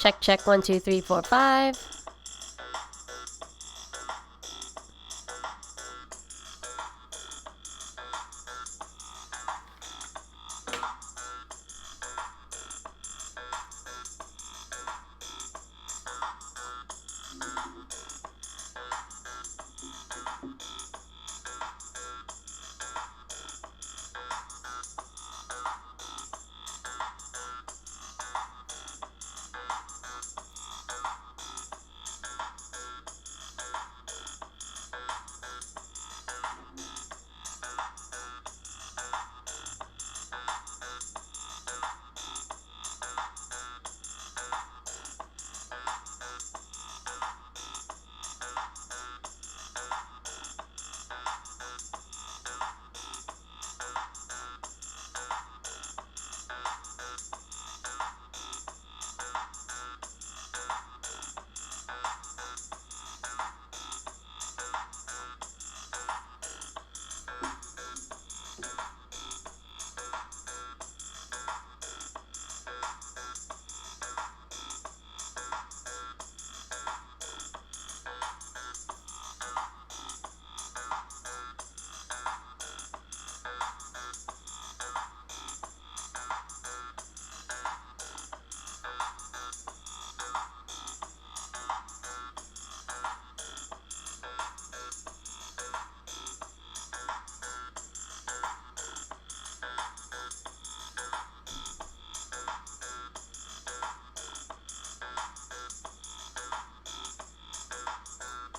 Check, check, 1, 2, 3, 4, 5.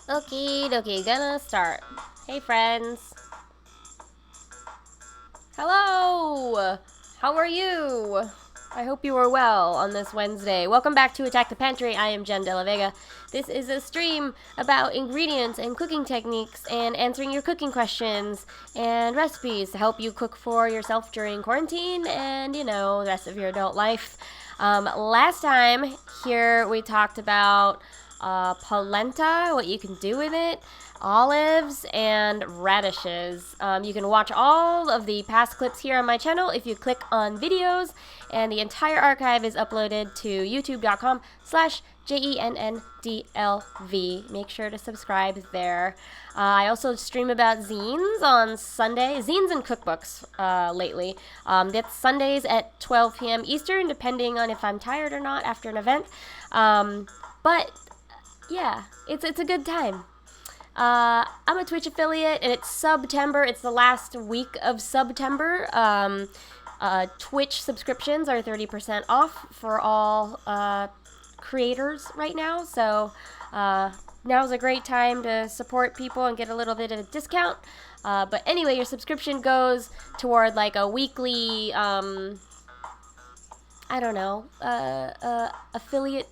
Okie dokie, gonna start. Hey friends. Hello! How are you? I hope you are well on this Wednesday. Welcome back to Attack the Pantry. I am Jenn de Vega. This is a stream about ingredients and cooking techniques and answering your cooking questions and recipes to help you cook for yourself during quarantine and, you know, the rest of your adult life. Last time here we talked about polenta, what you can do with it, olives, and radishes. You can watch all of the past clips here on my channel if you click on videos, and the entire archive is uploaded to youtube.com/JENNDLV. Make sure to subscribe there. I also stream about zines on Sunday, zines and cookbooks lately. That's Sundays at 12 p.m. Eastern, depending on if I'm tired or not after an event. But yeah, it's a good time. I'm a Twitch affiliate, and it's September. It's the last week of September. Twitch subscriptions are 30% off for all creators right now. So now's a great time to support people and get a little bit of a discount. But anyway, your subscription goes toward like a weekly, affiliate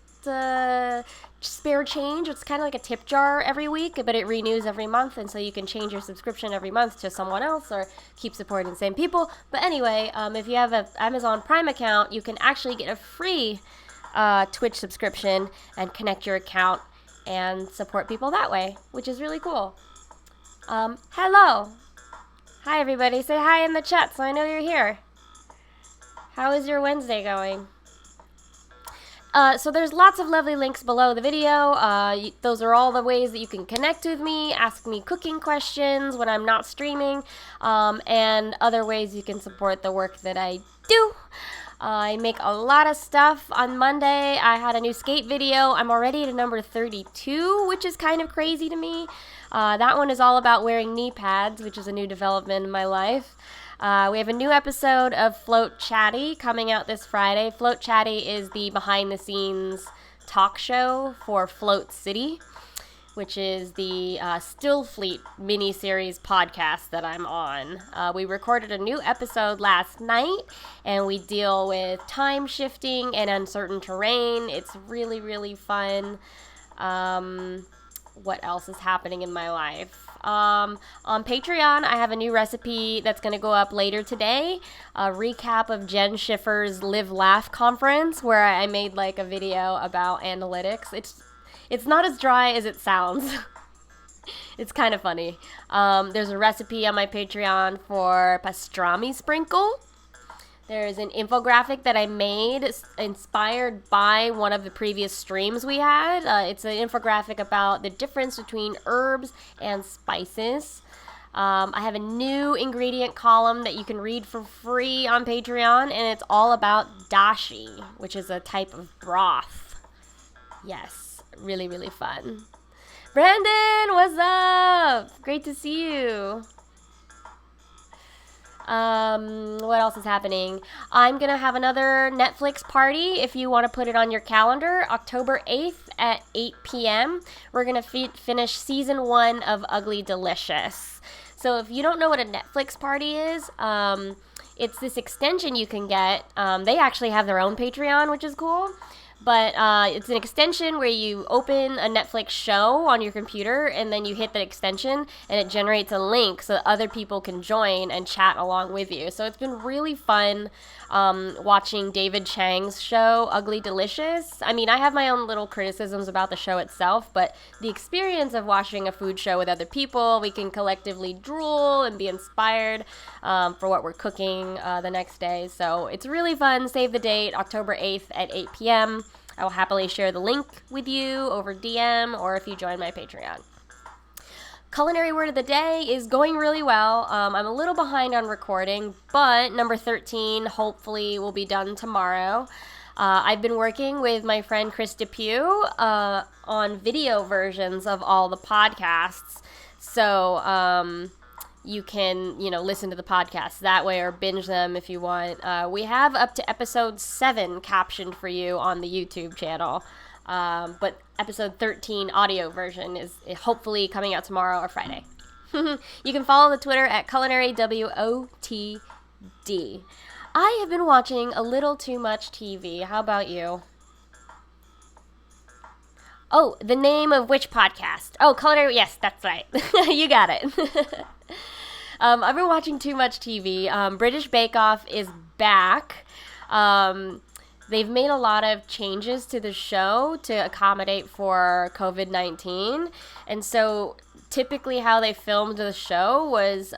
spare change. It's kind of like a tip jar every week, but it renews every month, and so you can change your subscription every month to someone else or keep supporting the same people. But anyway, if you have an Amazon Prime account, you can actually get a free Twitch subscription and connect your account and support people that way, which is really cool. Hello. Hi, everybody. Say hi in the chat so I know you're here. How is your Wednesday going? So there's lots of lovely links below the video. Those are all the ways that you can connect with me, ask me cooking questions when I'm not streaming, and other ways you can support the work that I do. I make a lot of stuff. On Monday, I had a new skate video. I'm already to number 32, which is kind of crazy to me. That one is all about wearing knee pads, which is a new development in my life. We have a new episode of Float Chatty coming out this Friday. Float Chatty is the behind-the-scenes talk show for Float City, which is the Stillfleet mini-series podcast that I'm on. We recorded a new episode last night, and we deal with time shifting and uncertain terrain. It's really, really fun. What else is happening in my life? On Patreon, I have a new recipe that's going to go up later today. A recap of Jen Schiffer's Live Laugh conference, where I made like a video about analytics. It's not as dry as it sounds. It's kind of funny. There's a recipe on my Patreon for pastrami sprinkle. There's an infographic that I made inspired by one of the previous streams we had. It's an infographic about the difference between herbs and spices. I have a new ingredient column that you can read for free on Patreon, and it's all about dashi, which is a type of broth. Yes, really, really fun. Brandon, what's up? Great to see you. What else is happening? I'm gonna have another Netflix party if you want to put it on your calendar. October 8th at 8 p.m. We're gonna finish season 1 of Ugly Delicious. So if you don't know what a Netflix party is, it's this extension you can get. They actually have their own Patreon, which is cool. But it's an extension where you open a Netflix show on your computer, and then you hit the extension, and it generates a link so that other people can join and chat along with you. So it's been really fun watching David Chang's show, Ugly Delicious. I mean, I have my own little criticisms about the show itself, but the experience of watching a food show with other people, we can collectively drool and be inspired for what we're cooking the next day. So it's really fun. Save the date, October 8th at 8 p.m. I will happily share the link with you over DM or if you join my Patreon. Culinary word of the day is going really well. I'm a little behind on recording, but number 13 hopefully will be done tomorrow. I've been working with my friend Chris Depew on video versions of all the podcasts. So you can, listen to the podcast that way or binge them if you want. We have up to episode 7 captioned for you on the YouTube channel. But episode 13 audio version is hopefully coming out tomorrow or Friday. You can follow the Twitter at culinarywotd. I have been watching a little too much TV. How about you? Oh, the name of which podcast? Oh, Culinary. Yes, that's right. You got it. I've been watching too much TV. British Bake Off is back. They've made a lot of changes to the show to accommodate for COVID-19. And so typically how they filmed the show was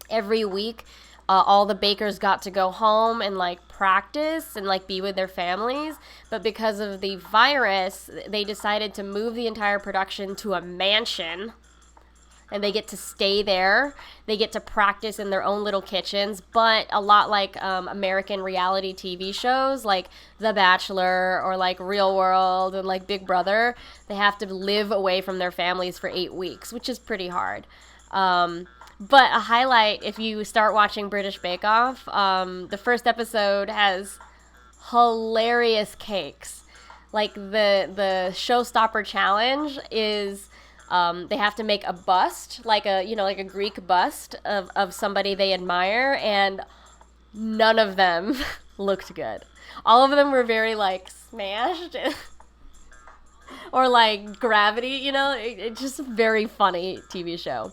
every week all the bakers got to go home and practice and be with their families. But because of the virus, they decided to move the entire production to a mansion. And they get to stay there. They get to practice in their own little kitchens, but a lot like American reality TV shows like The Bachelor or Real World and Big Brother, they have to live away from their families for 8 weeks, which is pretty hard. But a highlight, if you start watching British Bake Off, the first episode has hilarious cakes. The showstopper challenge is... they have to make a bust, a Greek bust of somebody they admire, and none of them looked good. All of them were very, smashed, or, Gravity, it's just a very funny TV show.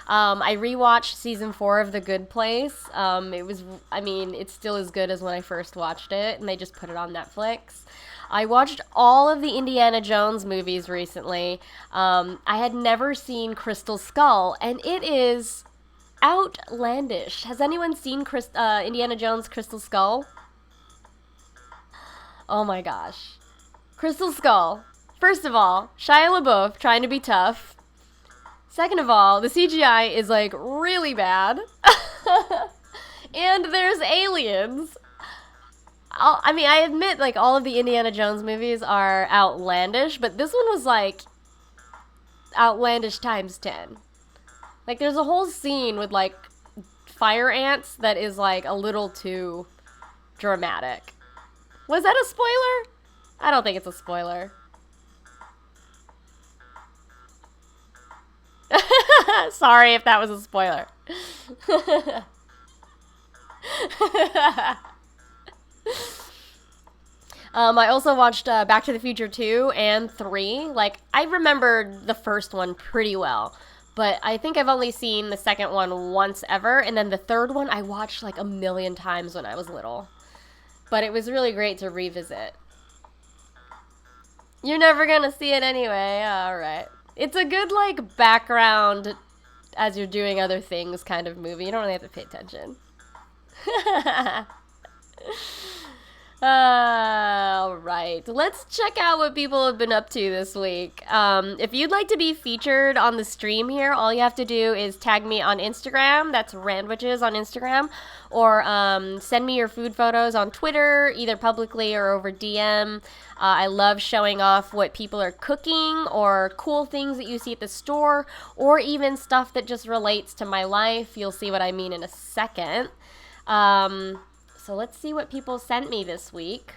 I rewatched season 4 of The Good Place. It's still as good as when I first watched it, and they just put it on Netflix. I watched all of the Indiana Jones movies recently. I had never seen Crystal Skull, and it is outlandish. Has anyone seen Indiana Jones' Crystal Skull? Oh my gosh. Crystal Skull. First of all, Shia LaBeouf trying to be tough. Second of all, the CGI is really bad. And there's aliens. I admit, all of the Indiana Jones movies are outlandish, but this one was, outlandish times 10. There's a whole scene with, fire ants that is, a little too dramatic. Was that a spoiler? I don't think it's a spoiler. Sorry if that was a spoiler. I also watched Back to the Future 2 and 3. I remember the first one pretty well, but I think I've only seen the second one once ever, and then the third one I watched a million times when I was little. But it was really great to revisit. You're never gonna see it anyway, alright. It's a good, background as you're doing other things kind of movie. You don't really have to pay attention. All right, let's check out what people have been up to this week. If you'd like to be featured on the stream here, all you have to do is tag me on Instagram. That's Randwiches on Instagram. Or send me your food photos on Twitter, either publicly or over DM. I love showing off what people are cooking or cool things that you see at the store, or even stuff that just relates to my life. You'll see what I mean in a second. So let's see what people sent me this week.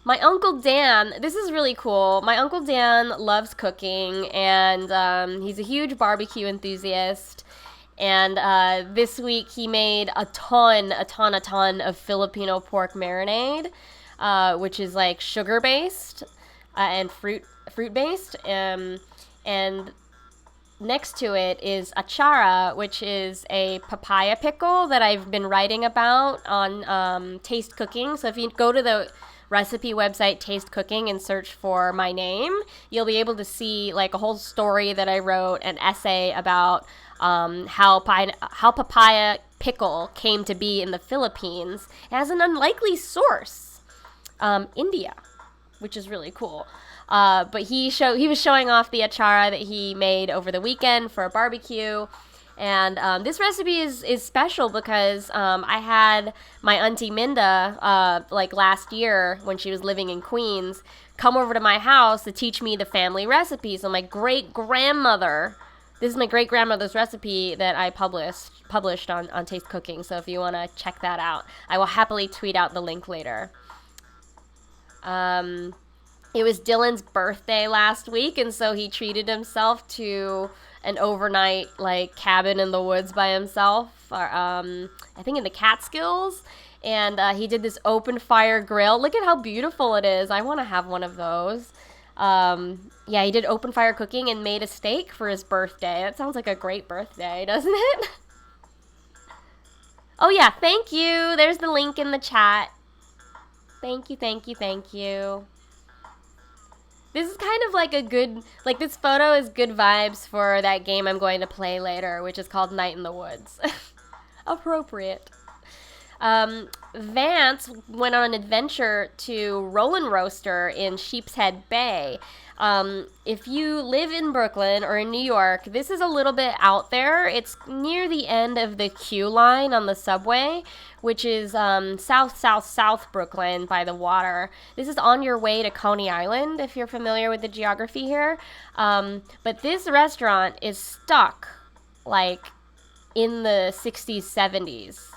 My Uncle Dan, this is really cool. My Uncle Dan loves cooking, and he's a huge barbecue enthusiast. And this week he made a ton of Filipino pork marinade, which is like sugar-based and fruit-based. And next to it is achara, which is a papaya pickle that I've been writing about on Taste Cooking. So if you go to the recipe website Taste Cooking and search for my name, you'll be able to see like a whole story that I wrote, an essay about how papaya pickle came to be in the Philippines as an unlikely source, India, which is really cool. But he was showing off the achara that he made over the weekend for a barbecue. And this recipe is special because I had my Auntie Minda, like last year when she was living in Queens, come over to my house to teach me the family recipe. So my great-grandmother, this is my great-grandmother's recipe that I published on Taste Cooking. So if you want to check that out, I will happily tweet out the link later. It was Dylan's birthday last week, and so he treated himself to an overnight, like, cabin in the woods by himself, I think in the Catskills, and he did this open fire grill. Look at how beautiful it is. I want to have one of those. Yeah, he did open fire cooking and made a steak for his birthday. That sounds like a great birthday, doesn't it? Oh, yeah, thank you. There's the link in the chat. Thank you, thank you, thank you. This is kind of like a good, like this photo is good vibes for that game I'm going to play later, which is called Night in the Woods. Appropriate. Vance went on an adventure to Roland Roaster in Sheepshead Bay. If you live in Brooklyn or in New York, this is a little bit out there. It's near the end of the Q line on the subway, which is south Brooklyn by the water. This is on your way to Coney Island, if you're familiar with the geography here. But this restaurant is stuck, like, in the 60s, 70s.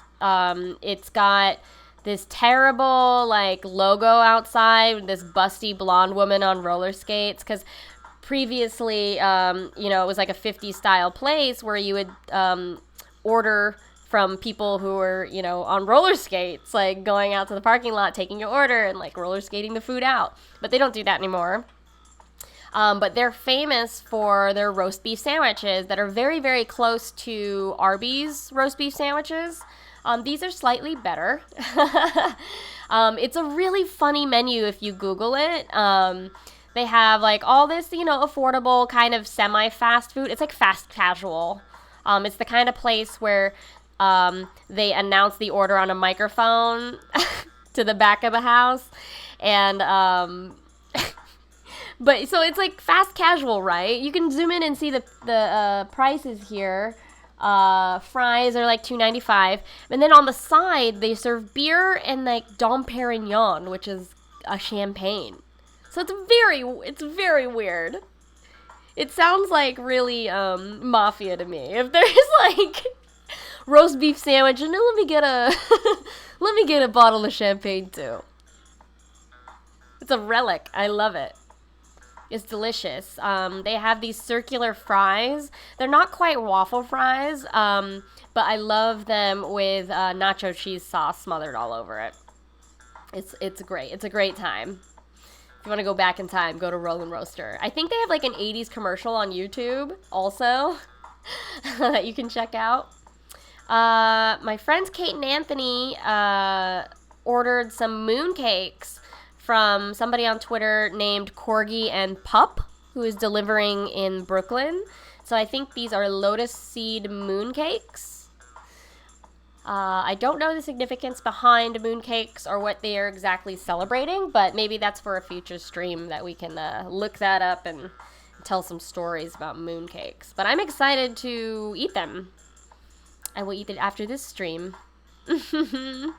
It's got this terrible, like, logo outside with this busty blonde woman on roller skates, because previously, it was like a 50s style place where you would order from people who were, on roller skates, like going out to the parking lot, taking your order and like roller skating the food out. But they don't do that anymore. But they're famous for their roast beef sandwiches that are very, very close to Arby's roast beef sandwiches. These are slightly better. It's a really funny menu if you Google it. They have like all this, affordable kind of semi-fast food. It's like fast casual. It's the kind of place where they announce the order on a microphone to the back of the house. And, but so it's like fast casual, right? You can zoom in and see the prices here. Fries are like $2.95. And then on the side, they serve beer and like Dom Perignon, which is a champagne. So it's very weird. It sounds like really, mafia to me. If there's like roast beef sandwich, and then let me get a bottle of champagne too. It's a relic. I love it. It's delicious. They have these circular fries. They're not quite waffle fries, but I love them with nacho cheese sauce smothered all over it. It's great. It's a great time. If you want to go back in time, go to Roland Roaster. I think they have like an 80s commercial on YouTube also that you can check out. My friends Kate and Anthony ordered some mooncakes from somebody on Twitter named Corgi and Pup, who is delivering in Brooklyn. So I think these are lotus seed mooncakes. I don't know the significance behind mooncakes or what they are exactly celebrating, but maybe that's for a future stream that we can look that up and tell some stories about mooncakes. But I'm excited to eat them. I will eat it after this stream. So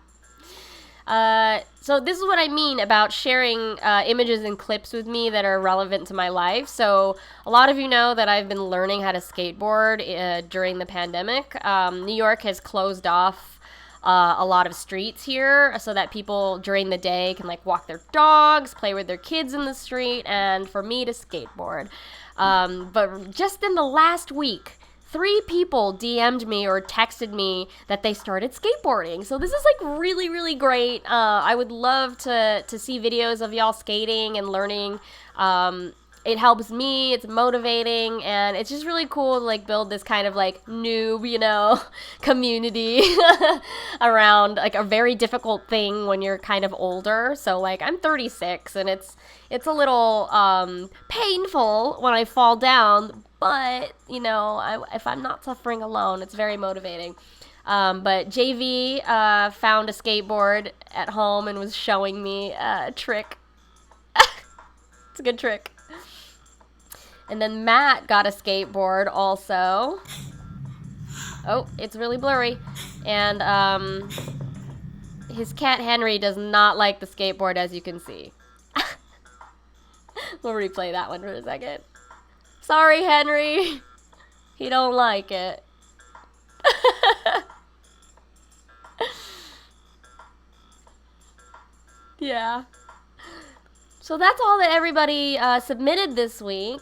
this is what I mean about sharing images and clips with me that are relevant to my life. So a lot of you know that I've been learning how to skateboard during the pandemic. New York has closed off a lot of streets here so that people during the day can like walk their dogs, play with their kids in the street, and for me to skateboard. But just in the last week, 3 people DM'd me or texted me that they started skateboarding. So this is like really, really great. I would love to see videos of y'all skating and learning. It helps me, it's motivating, and it's just really cool to like build this kind of like noob, community around like a very difficult thing when you're kind of older. So like I'm 36 and it's a little painful when I fall down, but if I'm not suffering alone, it's very motivating. But JV found a skateboard at home and was showing me a trick. It's a good trick. And then Matt got a skateboard also. Oh, it's really blurry. And his cat Henry does not like the skateboard, as you can see. We'll replay that one for a second. Sorry, Henry. He don't like it. Yeah. So that's all that everybody submitted this week.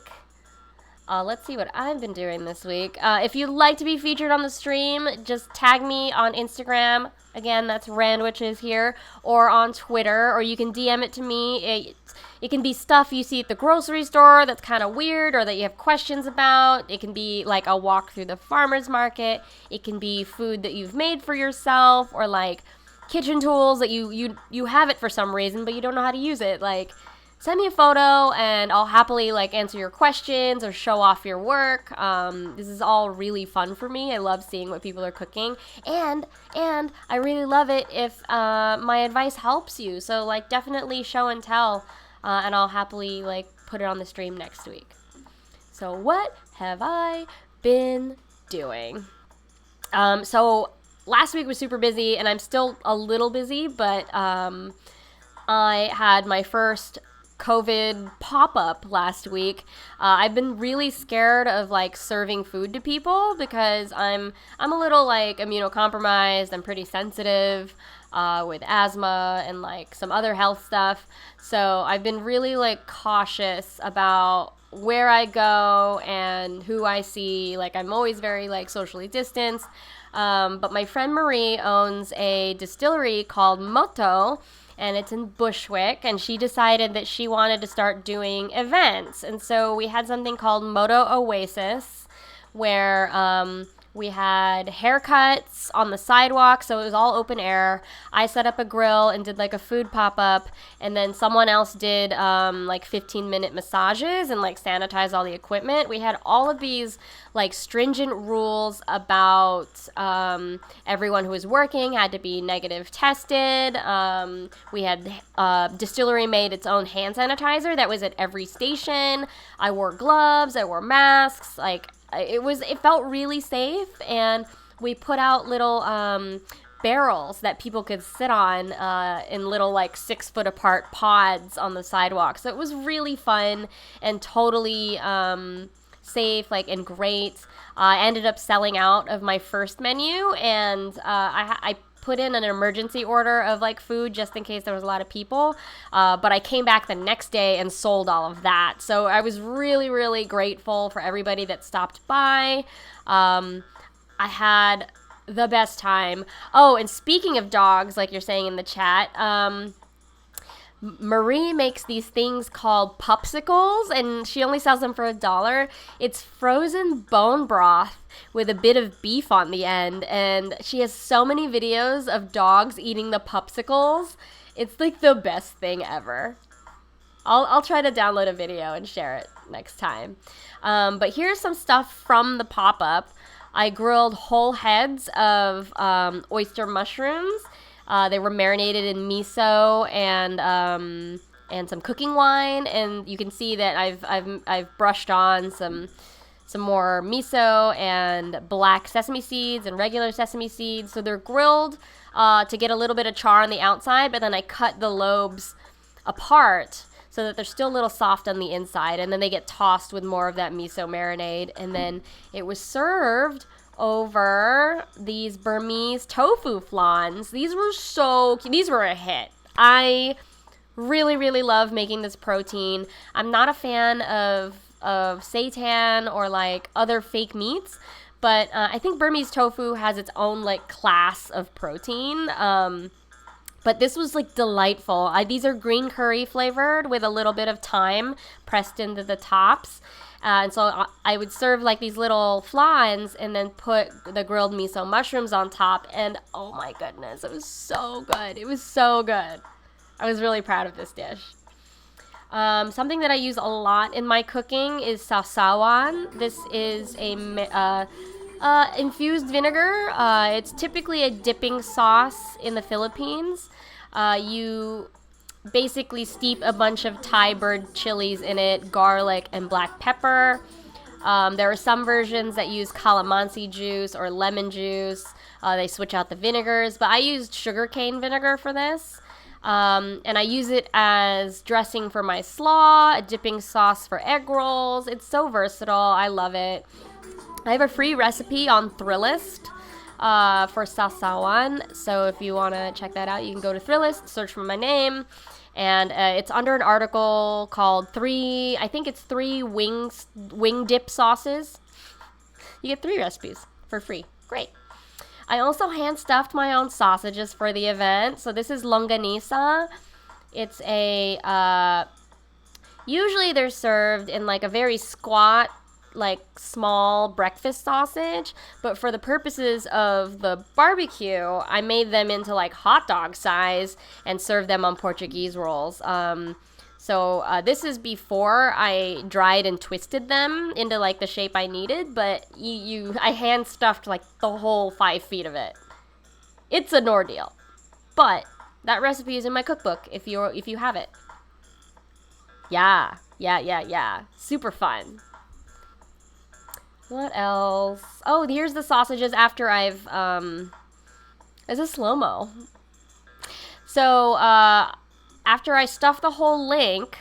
Let's see what I've been doing this week. If you'd like to be featured on the stream, just tag me on Instagram. Again, that's Randwiches here. Or on Twitter, or you can DM it to me. It can be stuff you see at the grocery store that's kind of weird or that you have questions about. It can be like a walk through the farmer's market. It can be food that you've made for yourself, or like kitchen tools that you have it for some reason, but you don't know how to use it. Like, send me a photo and I'll happily like answer your questions or show off your work. This is all really fun for me. I love seeing what people are cooking, and I really love it if my advice helps you. So like definitely show and tell, and I'll happily like put it on the stream next week. So what have I been doing? So last week was super busy, and I'm still a little busy, but I had my first COVID pop-up last week. I've been really scared of like serving food to people because I'm a little like immunocompromised. I'm pretty sensitive with asthma and like some other health stuff. So I've been really like cautious about where I go and who I see. Like I'm always very like socially distanced. But my friend Marie owns a distillery called Moto, and it's in Bushwick, and she decided that she wanted to start doing events. And so we had something called Moto Oasis, where we had haircuts on the sidewalk, so it was all open air. I set up a grill and did like a food pop-up, and then someone else did like 15-minute massages and like sanitized all the equipment. We had all of these like stringent rules about everyone who was working had to be negative tested. We had distillery made its own hand sanitizer that was at every station. I wore gloves, I wore masks, like it felt really safe, and we put out little barrels that people could sit on in little like 6-foot apart pods on the sidewalk. So it was really fun and totally safe, like, and great. I ended up selling out of my first menu, and I put in an emergency order of like food just in case there was a lot of people, but I came back the next day and sold all of that. So I was really, really grateful for everybody that stopped by. I had the best time. Oh, and speaking of dogs, like you're saying in the chat, Marie makes these things called popsicles, and she only sells them for $1. It's frozen bone broth with a bit of beef on the end, and she has so many videos of dogs eating the popsicles. It's like the best thing ever. I'll try to download a video and share it next time. But here's some stuff from the pop-up. I grilled whole heads of oyster mushrooms. They were marinated in miso and some cooking wine, and you can see that I've brushed on some more miso and black sesame seeds and regular sesame seeds. So they're grilled to get a little bit of char on the outside, but then I cut the lobes apart so that they're still a little soft on the inside, and then they get tossed with more of that miso marinade, and then it was served over these Burmese tofu flans. These were a hit. I really, really love making this protein. I'm not a fan of seitan or like other fake meats, but I think Burmese tofu has its own like class of protein. But this was like delightful. These are green curry flavored with a little bit of thyme pressed into the tops. And so I would serve like these little flans and then put the grilled miso mushrooms on top. And oh my goodness, it was so good. It was so good. I was really proud of this dish. Something that I use a lot in my cooking is sausawan. This is a infused vinegar. It's typically a dipping sauce in the Philippines. You basically steep a bunch of Thai bird chilies in it, garlic and black pepper. There are some versions that use calamansi juice or lemon juice. They switch out the vinegars, but I used sugarcane vinegar for this. And I use it as dressing for my slaw, a dipping sauce for egg rolls. It's so versatile. I love it. I have a free recipe on Thrillist for sausawan. So if you want to check that out, you can go to Thrillist, search for my name. And it's under an article called three wing dip sauces. You get 3 recipes for free. Great. I also hand stuffed my own sausages for the event. So this is longanisa. It's usually they're served in like a very squat, like small breakfast sausage, but for the purposes of the barbecue, I made them into like hot dog size and served them on Portuguese rolls. So this is before I dried and twisted them into like the shape I needed, but I hand stuffed like the whole 5 feet of it. It's an ordeal, but that recipe is in my cookbook if you have it. Yeah. Super fun. What else? Oh, here's the sausages after I've, it's a slow-mo. So, after I stuff the whole link,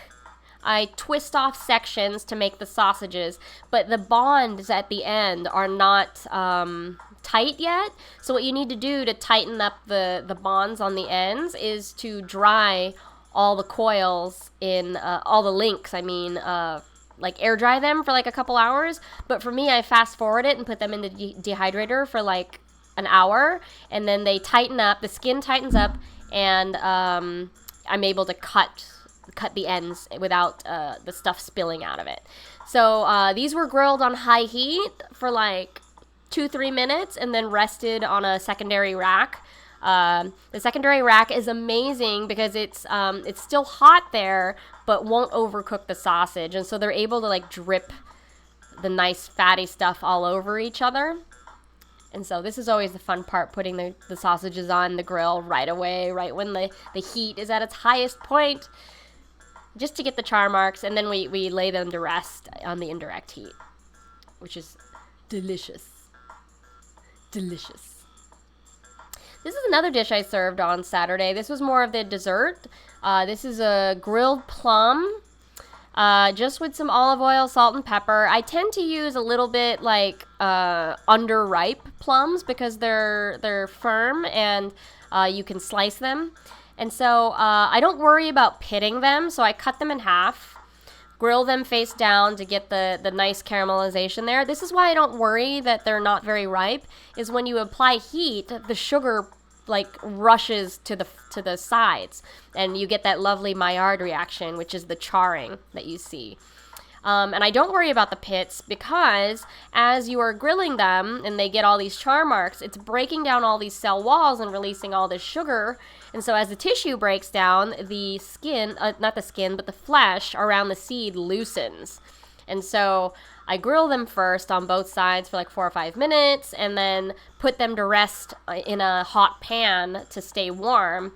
I twist off sections to make the sausages, but the bonds at the end are not, tight yet. So what you need to do to tighten up the bonds on the ends is to dry all the coils in, all the links, like air dry them for like a couple hours. But for me, I fast forward it and put them in the dehydrator for like an hour, and then they tighten up, the skin tightens up, and I'm able to cut the ends without the stuff spilling out of it. So these were grilled on high heat for like 2-3 minutes and then rested on a secondary rack. The secondary rack is amazing because it's still hot there, but won't overcook the sausage. And so they're able to like drip the nice fatty stuff all over each other. And so this is always the fun part, putting the sausages on the grill right away, right when the heat is at its highest point, just to get the char marks. And then we lay them to rest on the indirect heat, which is delicious. Delicious. This is another dish I served on Saturday. This was more of the dessert. This is a grilled plum, just with some olive oil, salt, and pepper. I tend to use a little bit like underripe plums because they're firm and you can slice them. And so I don't worry about pitting them, so I cut them in half, grill them face down to get the nice caramelization there. This is why I don't worry that they're not very ripe, is when you apply heat, the sugar like rushes to the sides, and you get that lovely Maillard reaction, which is the charring that you see. And I don't worry about the pits because as you are grilling them and they get all these char marks, it's breaking down all these cell walls and releasing all this sugar. And so as the tissue breaks down, the skin, not the skin, but the flesh around the seed loosens. And so I grill them first on both sides for like 4 or 5 minutes, and then put them to rest in a hot pan to stay warm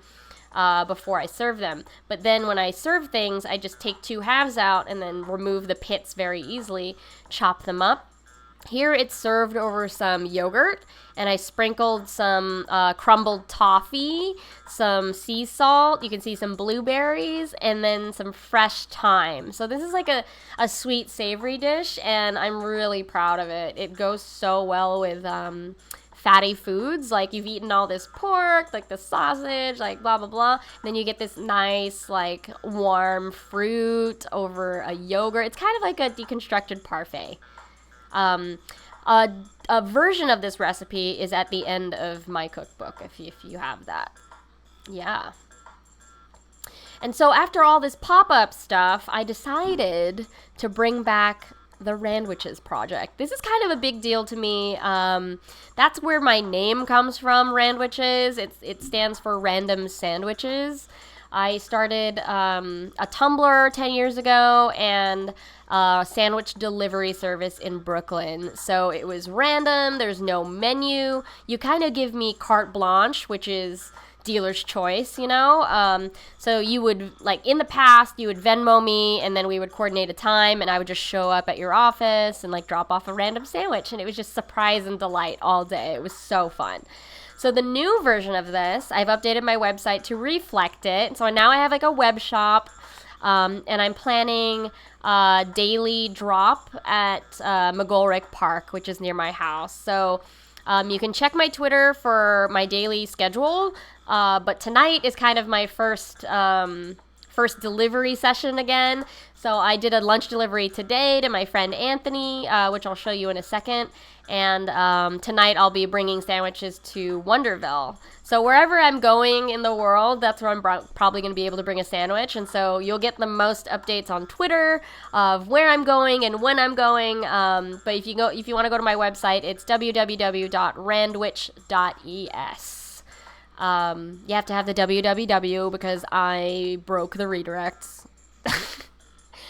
before I serve them. But then when I serve things, I just take 2 halves out and then remove the pits very easily, chop them up. Here it's served over some yogurt, and I sprinkled some crumbled toffee, some sea salt, you can see some blueberries, and then some fresh thyme. So this is like a sweet savory dish, and I'm really proud of it. It goes so well with fatty foods, like you've eaten all this pork, like the sausage, like blah blah blah, and then you get this nice like warm fruit over a yogurt. It's kind of like a deconstructed parfait. A version of this recipe is at the end of my cookbook, if you have that. Yeah. And so after all this pop-up stuff, I decided to bring back the Randwiches project. This is kind of a big deal to me. That's where my name comes from, Randwiches. It stands for Random Sandwiches. I started a Tumblr 10 years ago and a sandwich delivery service in Brooklyn. So it was random. There's no menu. You kind of give me carte blanche, which is dealer's choice, you know? So you would, like in the past, you would Venmo me and then we would coordinate a time and I would just show up at your office and like drop off a random sandwich. And it was just surprise and delight all day. It was so fun. So the new version of this, I've updated my website to reflect it. So now I have like a web shop, and I'm planning a daily drop at McGolrick Park, which is near my house. So you can check my Twitter for my daily schedule, but tonight is kind of my first delivery session again. So I did a lunch delivery today to my friend Anthony, which I'll show you in a second. And tonight I'll be bringing sandwiches to Wonderville. So wherever I'm going in the world, that's where I'm probably going to be able to bring a sandwich. And so you'll get the most updates on Twitter of where I'm going and when I'm going. But if you want to go to my website, it's www.randwich.es. You have to have the www because I broke the redirects.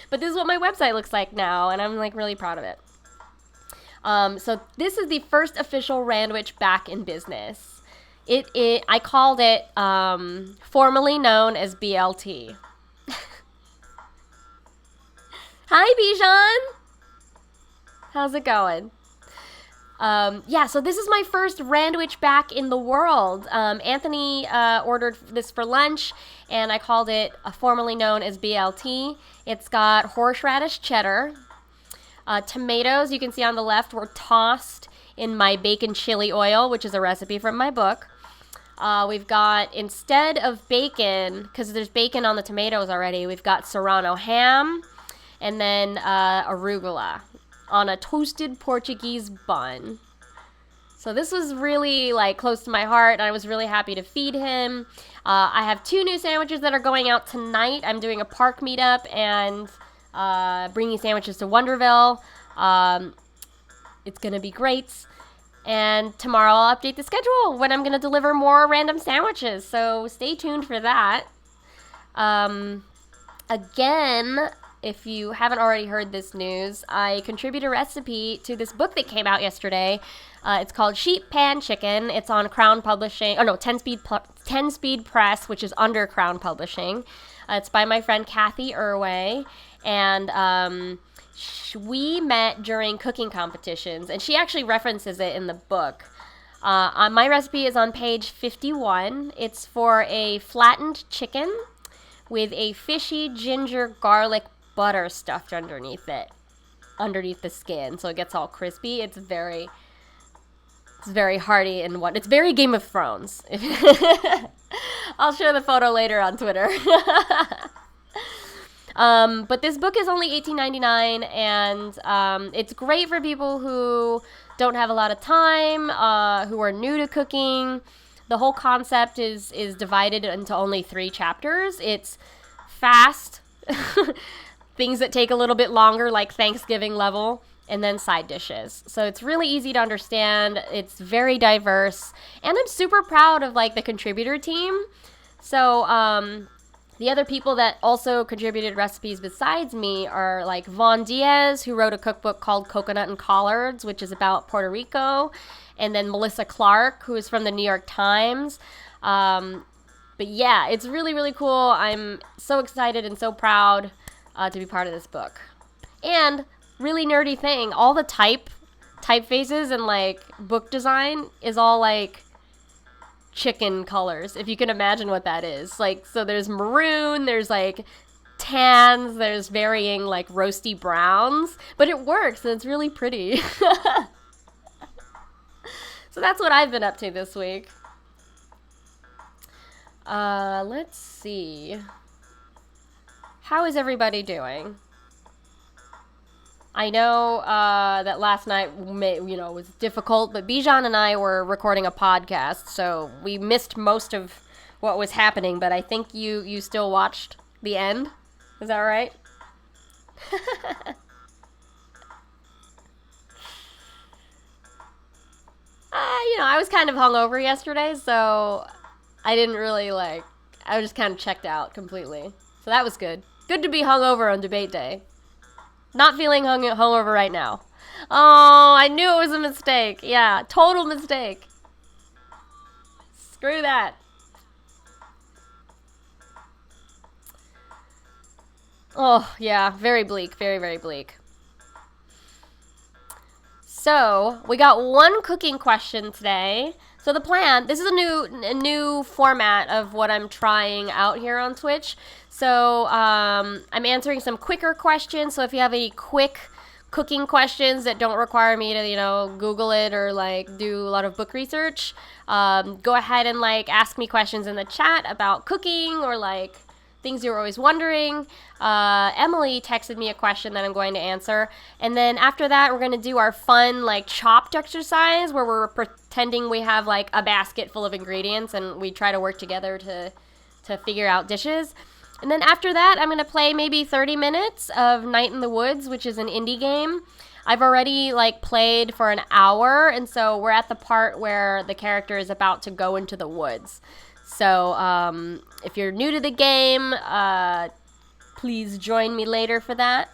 But this is what my website looks like now, and I'm like really proud of it. So this is the first official Randwich back in business. I called it formerly known as BLT. Hi, Bijan. How's it going? So this is my first Randwich back in the world. Anthony ordered this for lunch, and I called it formerly known as BLT. It's got horseradish cheddar. Tomatoes, you can see on the left, were tossed in my bacon chili oil, which is a recipe from my book. We've got, instead of bacon, because there's bacon on the tomatoes already, we've got serrano ham and then arugula on a toasted Portuguese bun. So this was really like close to my heart, and I was really happy to feed him. I have 2 new sandwiches that are going out tonight. I'm doing a park meetup and bringing sandwiches to Wonderville. It's going to be great. And tomorrow I'll update the schedule when I'm going to deliver more random sandwiches. So stay tuned for that. Again, if you haven't already heard this news, I contribute a recipe to this book that came out yesterday. It's called Sheet Pan Chicken. It's on Crown Publishing. 10 Speed Press, which is under Crown Publishing. It's by my friend Kathy Irway. And we met during cooking competitions, and she actually references it in the book. My recipe is on page 51. It's for a flattened chicken with a fishy ginger garlic butter stuffed underneath the skin, so it gets all crispy. It's very hearty and it's very Game of Thrones. I'll share the photo later on Twitter. But this book is only $18.99, and it's great for people who don't have a lot of time, who are new to cooking. The whole concept is divided into only 3 chapters. It's fast, things that take a little bit longer, like Thanksgiving level, and then side dishes. So it's really easy to understand. It's very diverse, and I'm super proud of the contributor team. So The other people that also contributed recipes besides me are like Vaughn Diaz, who wrote a cookbook called Coconut and Collards, which is about Puerto Rico, and then Melissa Clark, who is from the New York Times. But yeah, it's really, really cool. I'm so excited and so proud to be part of this book. And really nerdy thing, all the typefaces and like book design is all like chicken colors, if you can imagine what that is. Like, so there's maroon, there's like tans, there's varying like roasty browns, but it works and it's really pretty. So that's what I've been up to this week. Let's see. How is everybody doing? I know that last night, was difficult, but Bijan and I were recording a podcast, so we missed most of what was happening, but I think you still watched the end. Is that right? I was kind of hungover yesterday, so I didn't really I was just kind of checked out completely. So that was good. Good to be hungover on debate day. Not feeling hungover right now. Oh, I knew it was a mistake. Yeah, total mistake. Screw that. Oh, yeah, very bleak. Very, very bleak. So, we got one cooking question today. So the plan, this is a new format of what I'm trying out here on Twitch. So I'm answering some quicker questions. So if you have any quick cooking questions that don't require me to, Google it or do a lot of book research, go ahead and ask me questions in the chat about cooking or things you're always wondering. Emily texted me a question that I'm going to answer. And then after that, we're going to do our fun, chopped exercise where we're pretending we have, a basket full of ingredients and we try to work together to figure out dishes. And then after that, I'm going to play maybe 30 minutes of Night in the Woods, which is an indie game. I've already, played for an hour, and so we're at the part where the character is about to go into the woods. So, if you're new to the game, please join me later for that.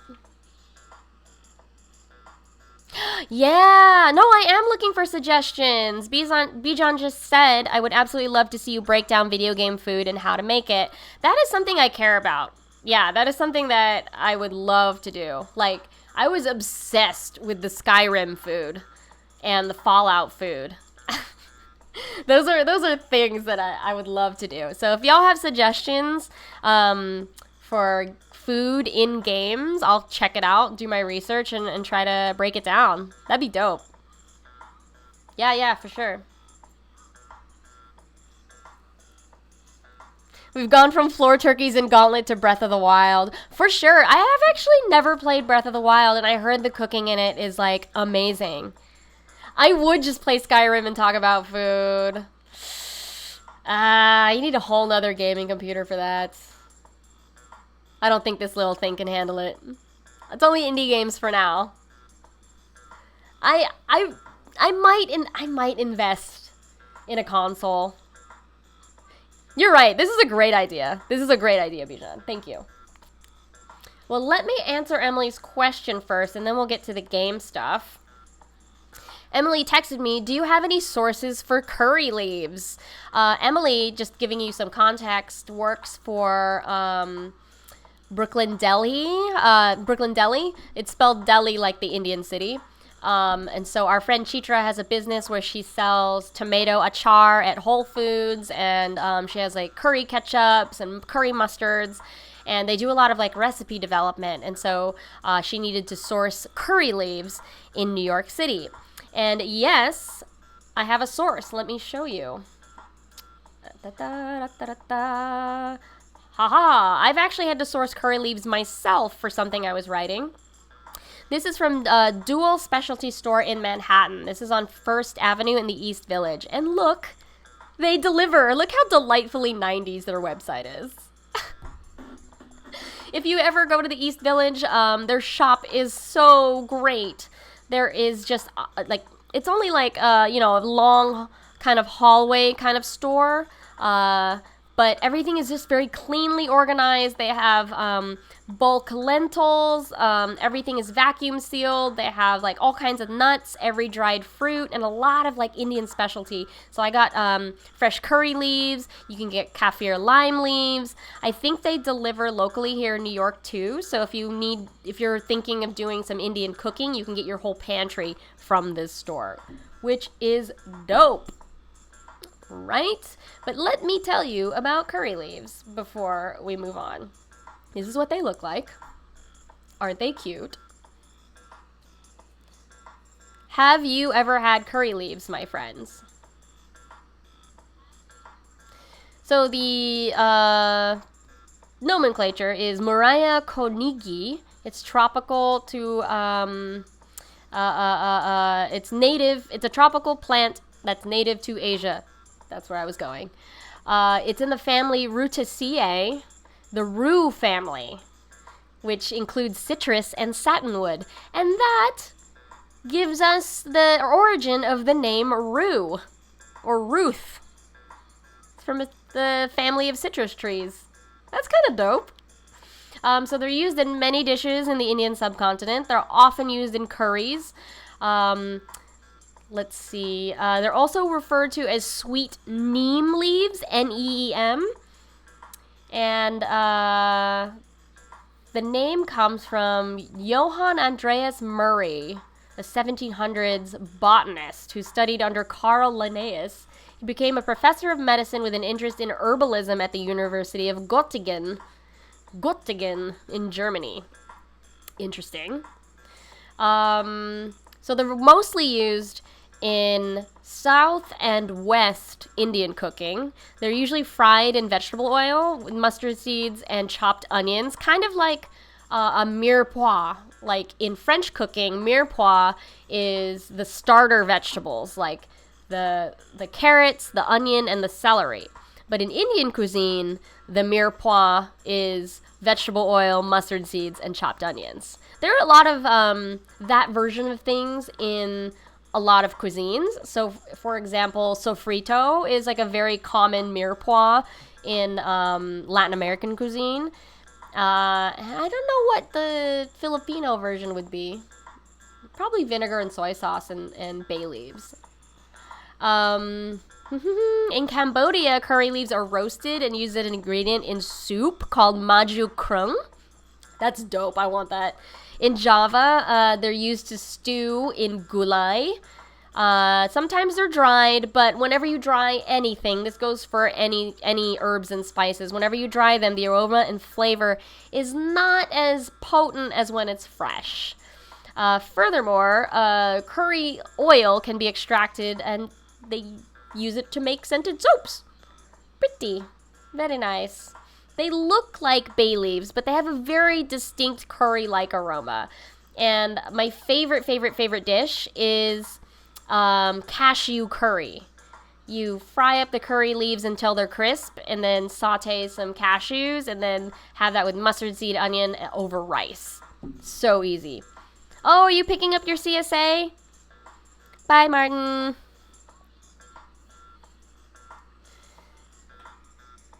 Yeah, no, I am looking for suggestions. Bijan just said, I would absolutely love to see you break down video game food and how to make it. That is something I care about. Yeah, that is something that I would love to do. I was obsessed with the Skyrim food and the Fallout food. Those are things that I would love to do. So if y'all have suggestions for food in games, I'll check it out, do my research, and try to break it down. That'd be dope. Yeah, for sure. We've gone from floor turkeys and Gauntlet to Breath of the Wild. For sure. I have actually never played Breath of the Wild, and I heard the cooking in it is, amazing. I would just play Skyrim and talk about food. You need a whole nother gaming computer for that. I don't think this little thing can handle it. It's only indie games for now. I might invest in a console. You're right. This is a great idea. Bijan. Thank you. Well, let me answer Emily's question first, and then we'll get to the game stuff. Emily texted me, do you have any sources for curry leaves? Emily, just giving you some context, works for Brooklyn Deli. It's spelled deli like the Indian city. And so our friend Chitra has a business where she sells tomato achar at Whole Foods, and she has curry ketchups and curry mustards. And they do a lot of recipe development. And so she needed to source curry leaves in New York City. And yes, I have a source. Let me show you. Haha. I've actually had to source curry leaves myself for something I was writing. This is from Dual Specialty Store in Manhattan. This is on First Avenue in the East Village. And look, they deliver. Look how delightfully 90s their website is. If you ever go to the East Village, their shop is so great. There is just, it's only a long kind of hallway kind of store. But everything is just very cleanly organized. They have bulk lentils. Everything is vacuum sealed. They have like all kinds of nuts, every dried fruit, and a lot of like Indian specialty. So I got fresh curry leaves. You can get kaffir lime leaves. I think they deliver locally here in New York too. So if you're thinking of doing some Indian cooking, you can get your whole pantry from this store, which is dope. Right? But let me tell you about curry leaves before we move on. This is what they look like. Aren't they cute? Have you ever had curry leaves, my friends? So the nomenclature is Murraya konigi. It's tropical to it's native. It's a tropical plant that's native to Asia. That's where I was going. It's in the family Rutaceae, the rue family, which includes citrus and satinwood. And that gives us the origin of the name rue, or Ruth. It's from the family of citrus trees. That's kind of dope. So they're used in many dishes in the Indian subcontinent. They're often used in curries. Let's see. They're also referred to as sweet neem leaves, Neem. And the name comes from Johann Andreas Murray, a 1700s botanist who studied under Carl Linnaeus. He became a professor of medicine with an interest in herbalism at the University of Göttingen in Germany. Interesting. So they're mostly used in South and West Indian cooking. They're usually fried in vegetable oil with mustard seeds and chopped onions, kind of like a mirepoix. Like in French cooking, mirepoix is the starter vegetables, like the carrots, the onion, and the celery. But in Indian cuisine, the mirepoix is vegetable oil, mustard seeds, and chopped onions. There are a lot of that version of things in a lot of cuisines. So, for example, sofrito is like a very common mirepoix in Latin American cuisine. I don't know what the Filipino version would be. Probably vinegar and soy sauce and bay leaves. In Cambodia, curry leaves are roasted and used as an ingredient in soup called maju krung. That's dope. I want that. In Java, they're used to stew in gulai. Sometimes they're dried, but whenever you dry anything, this goes for any herbs and spices, whenever you dry them, the aroma and flavor is not as potent as when it's fresh. Furthermore, curry oil can be extracted and they use it to make scented soaps. Pretty. Very nice. They look like bay leaves, but they have a very distinct curry-like aroma. And my favorite dish is cashew curry. You fry up the curry leaves until they're crisp, and then saute some cashews, and then have that with mustard seed, onion, over rice. So easy. Oh, are you picking up your CSA? Bye, Martin.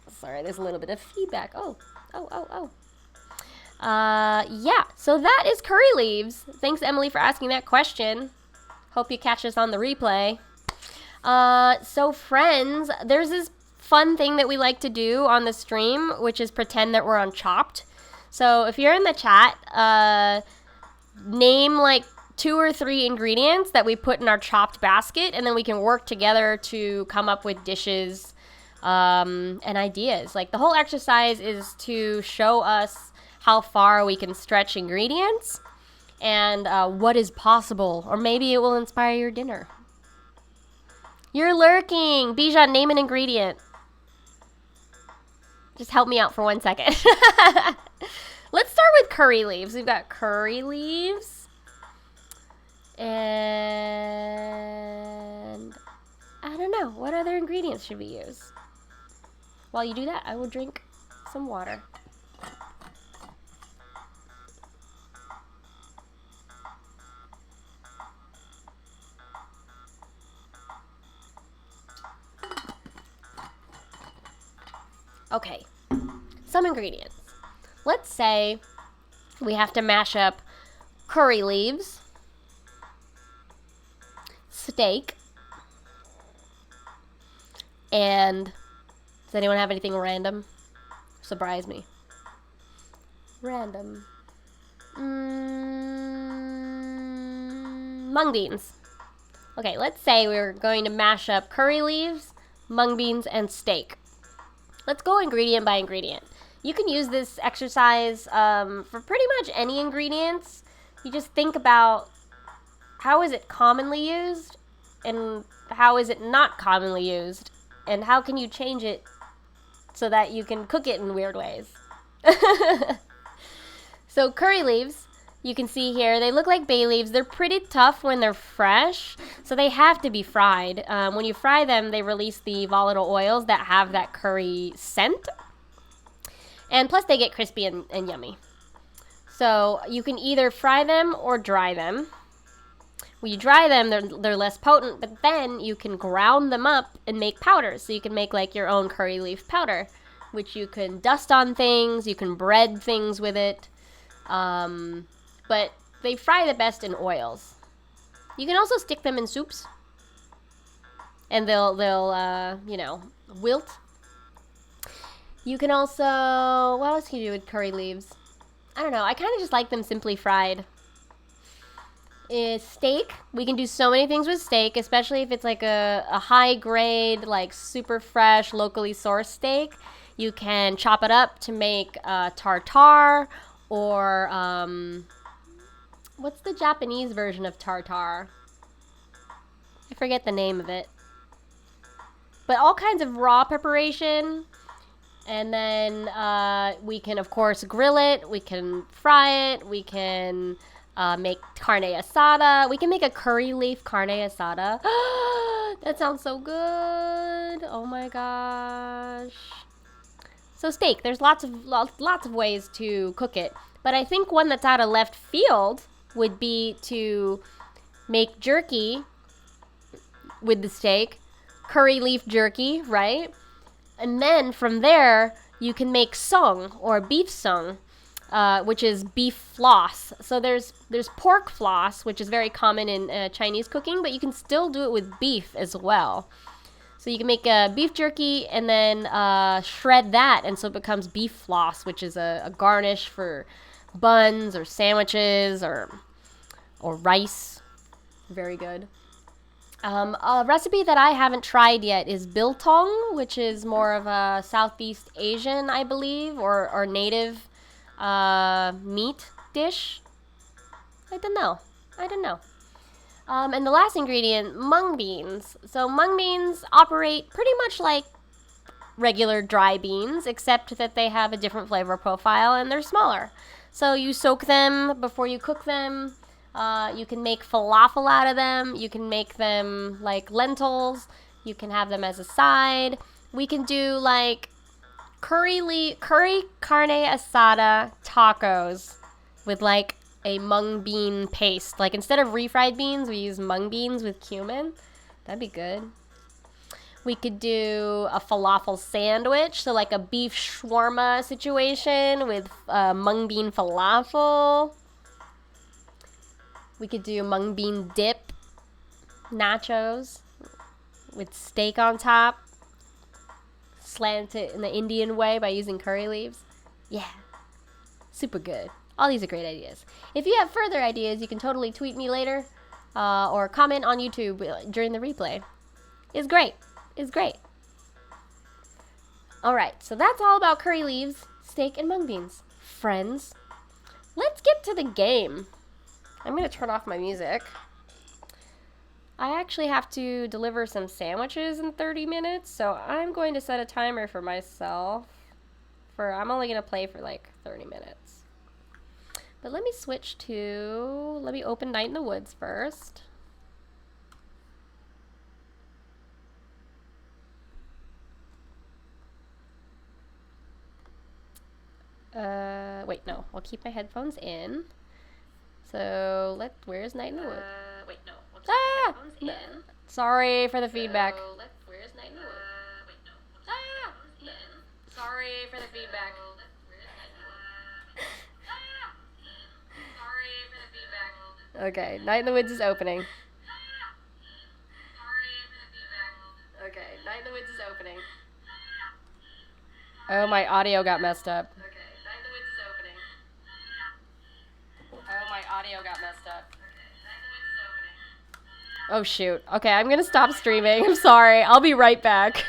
Sorry, there's a little bit of feedback. Yeah, so that is curry leaves. Thanks, Emily, for asking that question. Hope you catch us on the replay. So friends, there's this fun thing that we like to do on the stream, which is pretend that we're on Chopped. So if you're in the chat, name like 2 or 3 ingredients that we put in our Chopped basket, and then we can work together to come up with dishes and ideas. Like, the whole exercise is to show us how far we can stretch ingredients and what is possible, or maybe it will inspire your dinner. You're lurking. Bijan, name an ingredient. Just help me out for 1 second. Let's start with curry leaves. We've got curry leaves. And I don't know. What other ingredients should we use? While you do that, I will drink some water. Okay, some ingredients. Let's say we have to mash up curry leaves, steak, and does anyone have anything random? Surprise me. Random. Mung beans. Okay, let's say we're going to mash up curry leaves, mung beans, and steak. Let's go ingredient by ingredient. You can use this exercise for pretty much any ingredients. You just think about how is it commonly used and how is it not commonly used, and how can you change it so that you can cook it in weird ways. So curry leaves, you can see here, they look like bay leaves. They're pretty tough when they're fresh, so they have to be fried. When you fry them, they release the volatile oils that have that curry scent. And plus they get crispy and yummy. So you can either fry them or dry them. When you dry them, they're less potent, but then you can ground them up and make powders. So you can make like your own curry leaf powder, which you can dust on things, you can bread things with it. But they fry the best in oils. You can also stick them in soups, and they'll wilt. You can also, what else can you do with curry leaves? I don't know, I kind of just like them simply fried. Steak, we can do so many things with steak, especially if it's like a high grade, like super fresh, locally sourced steak. You can chop it up to make tartare, or what's the Japanese version of tartare? I forget the name of it. But all kinds of raw preparation. And then we can, of course, grill it. We can fry it. We can make carne asada. We can make a curry leaf carne asada. That sounds so good. Oh my gosh. So steak, there's lots of ways to cook it. But I think one that's out of left field would be to make jerky with the steak. Curry leaf jerky, right? And then from there, you can make sung, or beef sung, which is beef floss. So there's pork floss, which is very common in Chinese cooking, but you can still do it with beef as well. So you can make beef jerky and then shred that, and so it becomes beef floss, which is a garnish for buns or sandwiches or rice. Very good. A recipe that I haven't tried yet is biltong, which is more of a Southeast Asian, I believe, or native meat dish. I don't know. And the last ingredient, mung beans. So mung beans operate pretty much like regular dry beans, except that they have a different flavor profile and they're smaller. So you soak them before you cook them. You can make falafel out of them. You can make them like lentils. You can have them as a side. We can do like curry carne asada tacos with like a mung bean paste. Like instead of refried beans, we use mung beans with cumin. That'd be good. We could do a falafel sandwich, so like a beef shawarma situation with mung bean falafel. We could do mung bean dip nachos with steak on top. Slant it in the Indian way by using curry leaves. Yeah, super good. All these are great ideas. If you have further ideas, you can totally tweet me later or comment on YouTube during the replay. It's great. All right, so that's all about curry leaves, steak, and mung beans. Friends, let's get to the game. I'm going to turn off my music. I actually have to deliver some sandwiches in 30 minutes, so I'm going to set a timer for myself. I'm only going to play for like 30 minutes. But let me open Night in the Woods first. Wait, no, I'll keep my headphones in. So where's Night in the Woods? Wait, no, we'll keep my headphones in. Sorry for the feedback. Where's Night in the Woods? Wait, no, we'll keep my headphones in. Sorry Sorry for the feedback. Sorry for the feedback. Okay, Night in the Woods is opening. Okay, Night in the Woods is opening. Oh, my audio got messed up. Okay, Night in the Woods is opening. Oh, my audio got messed up. Oh, shoot. Okay, I'm gonna stop streaming. I'm sorry. I'll be right back.